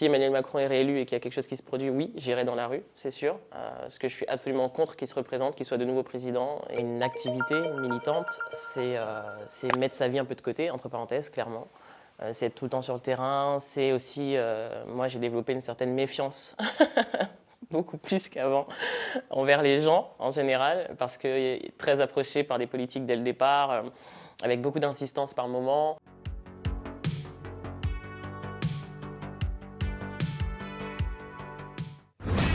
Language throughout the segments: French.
si Emmanuel Macron est réélu et qu'il y a quelque chose qui se produit, oui, j'irai dans la rue, c'est sûr. Parce que je suis absolument contre qu'il se représente, qu'il soit de nouveau président. Et une activité militante, c'est mettre sa vie un peu de côté, entre parenthèses, clairement. C'est être tout le temps sur le terrain. C'est aussi, moi j'ai développé une certaine méfiance, beaucoup plus qu'avant, envers les gens en général, parce que très approché par des politiques dès le départ, avec beaucoup d'insistance par moment.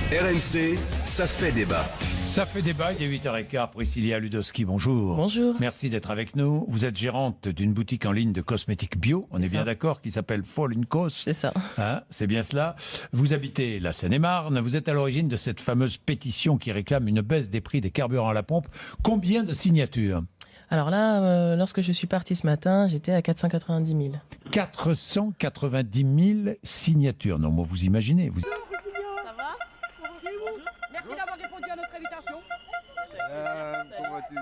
RMC, ça fait débat. Ça fait débat, il est 8h15, Priscilla Ludowski, bonjour. Bonjour. Merci d'être avec nous. Vous êtes gérante d'une boutique en ligne de cosmétiques bio, on est bien d'accord, qui s'appelle Fall Co. C'est ça. Hein, c'est bien cela. Vous habitez la Seine-et-Marne, vous êtes à l'origine de cette fameuse pétition qui réclame une baisse des prix des carburants à la pompe. Combien de signatures ? Alors là, lorsque je suis partie ce matin, j'étais à 490 000. 490 000 signatures. Non, moi, vous imaginez. Ça va ? Bonjour. Merci d'avoir répondu à notre invitation. Comment vas-tu ?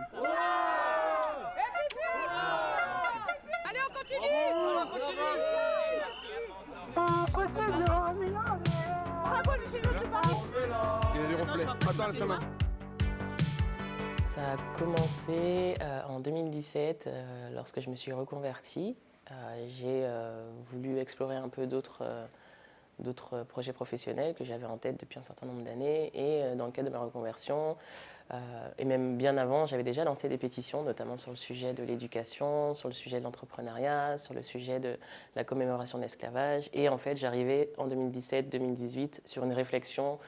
Allez, on continue. Il y a des reflets. Attends, lève ta main. Ça a commencé en 2017, lorsque je me suis reconvertie. J'ai voulu explorer un peu d'autres projets professionnels que j'avais en tête depuis un certain nombre d'années. Et dans le cadre de ma reconversion, et même bien avant, j'avais déjà lancé des pétitions, notamment sur le sujet de l'éducation, sur le sujet de l'entrepreneuriat, sur le sujet de la commémoration de l'esclavage. Et en fait, j'arrivais en 2017-2018 sur une réflexion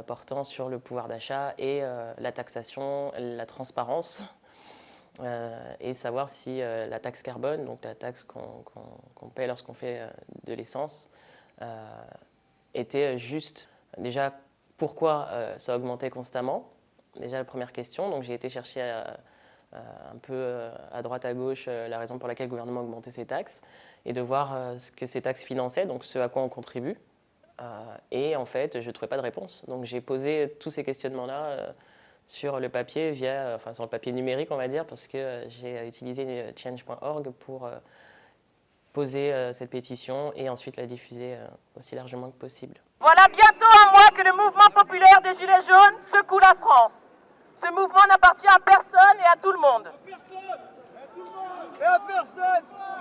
portant sur le pouvoir d'achat et la taxation, la transparence. Et savoir si la taxe carbone, donc la taxe qu'on paie lorsqu'on fait de l'essence, était juste. Déjà, pourquoi ça augmentait constamment ? Déjà, la première question. Donc, j'ai été chercher un peu à droite, à gauche, la raison pour laquelle le gouvernement augmentait ses taxes et de voir ce que ces taxes finançaient, donc ce à quoi on contribue. Et en fait, je ne trouvais pas de réponse. Donc, j'ai posé tous ces questionnements-là sur le papier, sur le papier numérique, on va dire, parce que j'ai utilisé change.org pour poser cette pétition et ensuite la diffuser aussi largement que possible. Voilà bientôt un mois que le mouvement populaire des Gilets jaunes secoue la France. Ce mouvement n'appartient à personne et à tout le monde.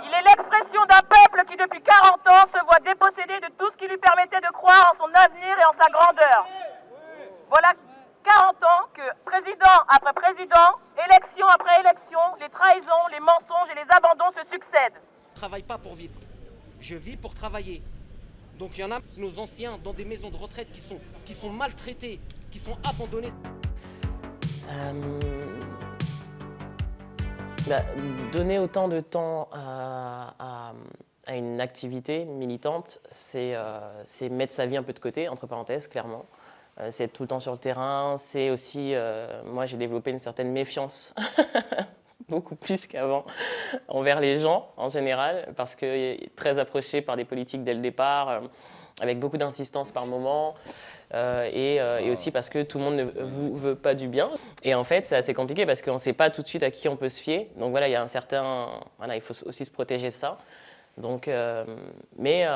Il est l'expression d'un peuple qui depuis 40 ans se voit dépossédé de tout ce qui lui permettait de croire en son avenir et en sa grandeur. Voilà 40 ans que président après président, élection après élection, les trahisons, les mensonges et les abandons se succèdent. Je ne travaille pas pour vivre, je vis pour travailler. Donc il y en a, nos anciens, dans des maisons de retraite qui sont maltraités, qui sont abandonnés. Donner autant de temps à une activité militante, c'est mettre sa vie un peu de côté, entre parenthèses, clairement. C'est être tout le temps sur le terrain. C'est aussi, moi j'ai développé une certaine méfiance, beaucoup plus qu'avant, envers les gens en général, parce que très approché par des politiques dès le départ, avec beaucoup d'insistance par moment. Et aussi parce que tout le monde ne vous veut pas du bien. Et en fait, c'est assez compliqué parce qu'on ne sait pas tout de suite à qui on peut se fier. Donc voilà, il y a il faut aussi se protéger de ça. Donc, mais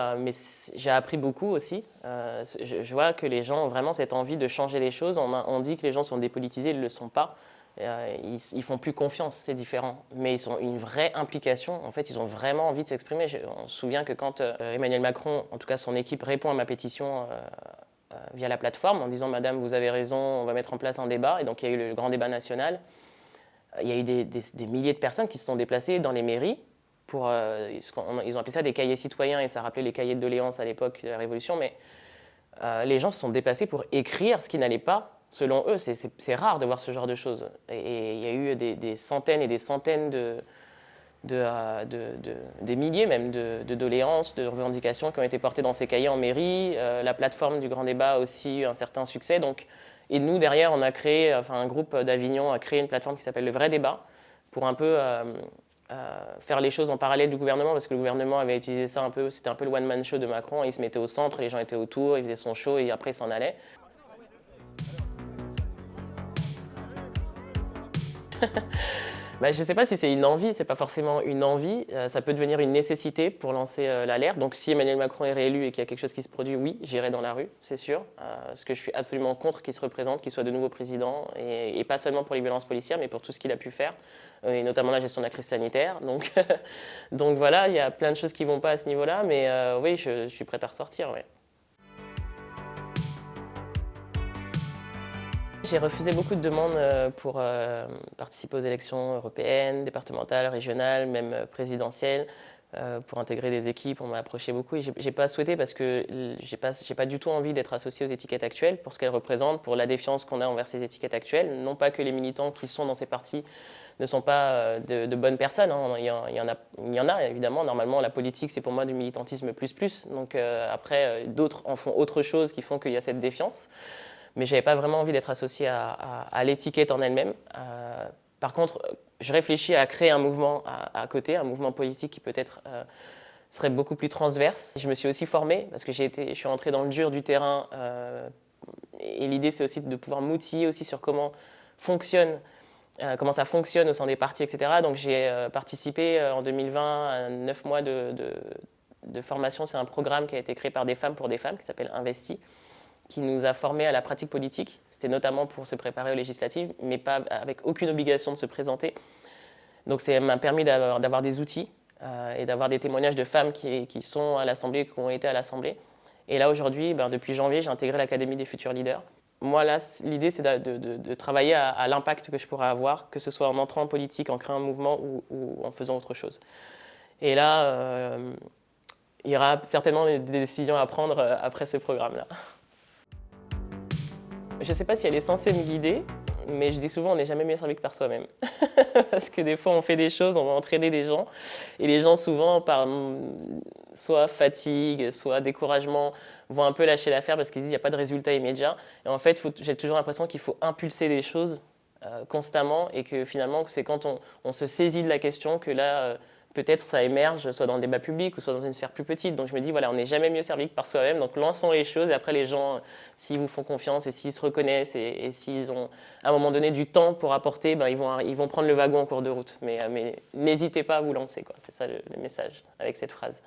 j'ai appris beaucoup aussi. Je vois que les gens ont vraiment cette envie de changer les choses. On dit que les gens sont dépolitisés, ils ne le sont pas. Ils font plus confiance, c'est différent. Mais ils ont une vraie implication. En fait, ils ont vraiment envie de s'exprimer. On se souvient que quand Emmanuel Macron, en tout cas son équipe, répond à ma pétition via la plateforme en disant « Madame, vous avez raison, on va mettre en place un débat ». Et donc, il y a eu le grand débat national. Il y a eu des milliers de personnes qui se sont déplacées dans les mairies pour... ils ont appelé ça des cahiers citoyens et ça rappelait les cahiers de doléances à l'époque de la Révolution. Mais les gens se sont déplacés pour écrire ce qui n'allait pas. Selon eux, c'est rare de voir ce genre de choses. Et il y a eu des centaines et des centaines des milliers même de doléances, de revendications qui ont été portées dans ces cahiers en mairie. La plateforme du Grand Débat a aussi eu un certain succès. Et nous, derrière, on a créé, un groupe d'Avignon a créé une plateforme qui s'appelle Le Vrai Débat pour un peu faire les choses en parallèle du gouvernement, parce que le gouvernement avait utilisé ça un peu, c'était un peu le one-man show de Macron. Il se mettait au centre, les gens étaient autour, il faisait son show et après il s'en allait. Bah, je ne sais pas si c'est une envie, c'est pas forcément une envie, ça peut devenir une nécessité pour lancer l'alerte. Donc si Emmanuel Macron est réélu et qu'il y a quelque chose qui se produit, oui, j'irai dans la rue, c'est sûr. Parce que je suis absolument contre qu'il se représente, qu'il soit de nouveau président, et pas seulement pour les violences policières, mais pour tout ce qu'il a pu faire, et notamment la gestion de la crise sanitaire. Donc, donc voilà, il y a plein de choses qui ne vont pas à ce niveau-là, mais oui, je suis prête à ressortir. Ouais. J'ai refusé beaucoup de demandes pour participer aux élections européennes, départementales, régionales, même présidentielles, pour intégrer des équipes. On m'a approché beaucoup et j'ai pas souhaité parce que j'ai pas du tout envie d'être associé aux étiquettes actuelles pour ce qu'elles représentent, pour la défiance qu'on a envers ces étiquettes actuelles. Non pas que les militants qui sont dans ces partis ne sont pas de bonnes personnes. Hein. Il y en a évidemment. Normalement, la politique, c'est pour moi du militantisme plus. Donc après, d'autres en font autre chose qui font qu'il y a cette défiance. Mais je n'avais pas vraiment envie d'être associé à l'étiquette en elle-même. Par contre, je réfléchis à créer un mouvement à côté, un mouvement politique qui peut-être serait beaucoup plus transverse. Je me suis aussi formée, parce que je suis entrée dans le dur du terrain, et l'idée c'est aussi de pouvoir m'outiller aussi sur comment ça fonctionne au sein des partis, etc. Donc j'ai participé en 2020 à 9 mois de formation. C'est un programme qui a été créé par des femmes pour des femmes, qui s'appelle Investi, qui nous a formés à la pratique politique. C'était notamment pour se préparer aux législatives, mais pas avec aucune obligation de se présenter. Donc ça m'a permis d'avoir des outils et d'avoir des témoignages de femmes qui sont à l'Assemblée, qui ont été à l'Assemblée. Et là, aujourd'hui, depuis janvier, j'ai intégré l'Académie des futurs leaders. Moi, là, l'idée, c'est de travailler à l'impact que je pourrais avoir, que ce soit en entrant en politique, en créant un mouvement ou en faisant autre chose. Et là, il y aura certainement des décisions à prendre après ce programme-là. Je ne sais pas si elle est censée me guider, mais je dis souvent on n'est jamais mieux servi que par soi-même. Parce que des fois on fait des choses, on va entraîner des gens, et les gens souvent par soit fatigue, soit découragement, vont un peu lâcher l'affaire parce qu'ils disent qu'il n'y a pas de résultat immédiat. Et en fait, j'ai toujours l'impression qu'il faut impulser des choses constamment, et que finalement c'est quand on se saisit de la question que là, peut-être ça émerge, soit dans le débat public ou soit dans une sphère plus petite. Donc je me dis, voilà, on n'est jamais mieux servi que par soi-même, donc lançons les choses, et après les gens, s'ils vous font confiance et s'ils se reconnaissent et s'ils ont à un moment donné du temps pour apporter, ils vont prendre le wagon en cours de route. Mais n'hésitez pas à vous lancer, quoi. C'est ça le message avec cette phrase.